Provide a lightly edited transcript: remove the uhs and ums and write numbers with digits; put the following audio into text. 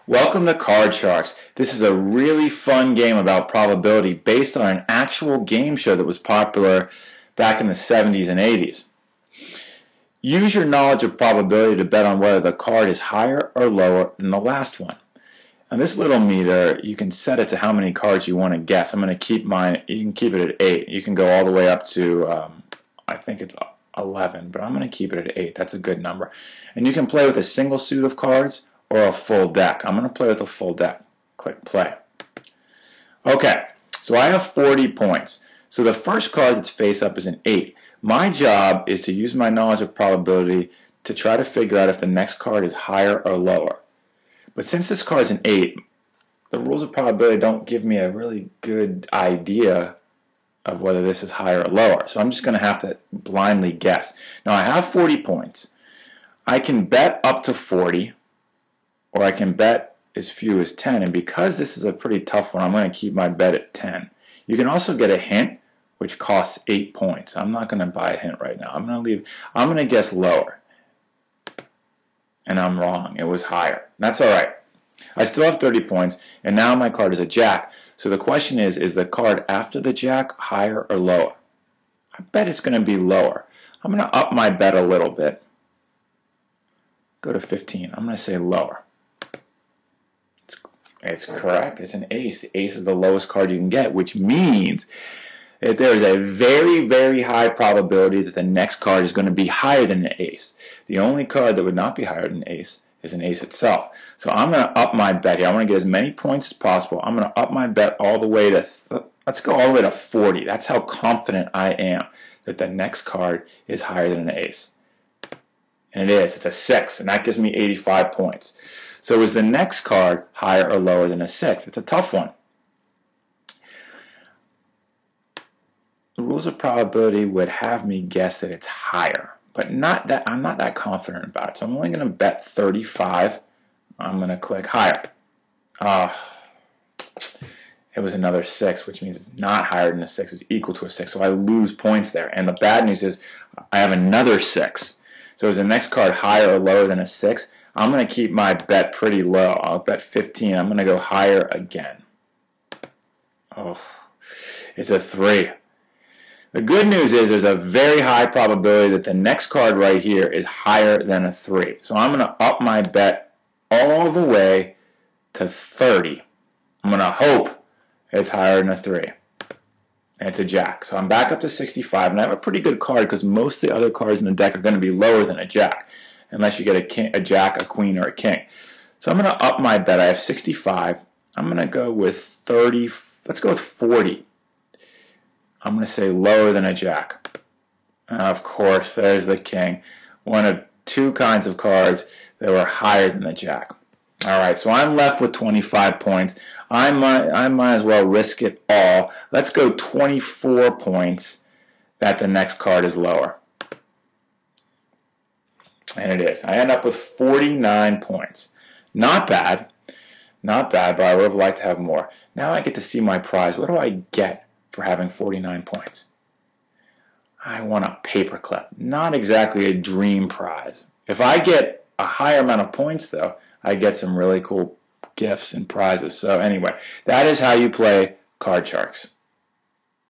Welcome to Card Sharks. This is a really fun game about probability based on an actual game show that was popular back in the 70s and 80s. Use your knowledge of probability to bet on whether the card is higher or lower than the last one. On this little meter, you can set it to how many cards you want to guess. I'm going to keep mine, you can keep it at 8. You can go all the way up to, I think it's 11, but I'm going to keep it at 8. That's a good number. And you can play with a single suit of cards or a full deck. I'm going to play with a full deck. Click play. Okay, so I have 40 points. So the first card that's face up is an 8. My job is to use my knowledge of probability to try to figure out if the next card is higher or lower. But since this card is an 8, the rules of probability don't give me a really good idea of whether this is higher or lower. So I'm just going to have to blindly guess. Now I have 40 points. I can bet up to 40, or I can bet as few as 10. And because this is a pretty tough one, I'm going to keep my bet at 10. You can also get a hint, which costs 8 points. I'm not going to buy a hint right now. I'm going to guess lower. And I'm wrong. It was higher. That's all right. I still have 30 points, and now my card is a jack. So the question is the card after the jack higher or lower? I bet it's going to be lower. I'm going to up my bet a little bit. Go to 15. I'm going to say lower. It's correct. It's an ace. The ace is the lowest card you can get, which means that there is a very, very high probability that the next card is going to be higher than the ace. The only card that would not be higher than ace is an ace itself. So I'm going to up my bet here. I want to get as many points as possible. I'm going to up my bet all the way to, let's go all the way to 40. That's how confident I am that the next card is higher than an ace. And it is. It's a 6, and that gives me 85 points. So is the next card higher or lower than a 6? It's a tough one. The rules of probability would have me guess that it's higher, but I'm not that confident about it. So I'm only going to bet 35. I'm going to click higher. It was another 6, which means it's not higher than a 6. It's equal to a 6, so I lose points there. And the bad news is I have another 6. So is the next card higher or lower than a 6? I'm going to keep my bet pretty low. I'll bet 15. I'm going to go higher again. Oh, it's a 3. The good news is there's a very high probability that the next card right here is higher than a 3. So I'm going to up my bet all the way to 30. I'm going to hope it's higher than a 3. And it's a jack. So I'm back up to 65, and I have a pretty good card because most of the other cards in the deck are going to be lower than a jack, unless you get a king, a jack, a queen, or a king. So I'm going to up my bet. I have 65. I'm going to go with 30. Let's go with 40. I'm going to say lower than a jack. And of course, there's the king. One of two kinds of cards that were higher than the jack. All right, so I'm left with 25 points. I might as well risk it all. Let's go 24 points that the next card is lower. And it is. I end up with 49 points. Not bad. Not bad, but I would have liked to have more. Now I get to see my prize. What do I get for having 49 points? I want a paperclip. Not exactly a dream prize. If I get a higher amount of points, though, I get some really cool gifts and prizes. So anyway, that is how you play Card Sharks.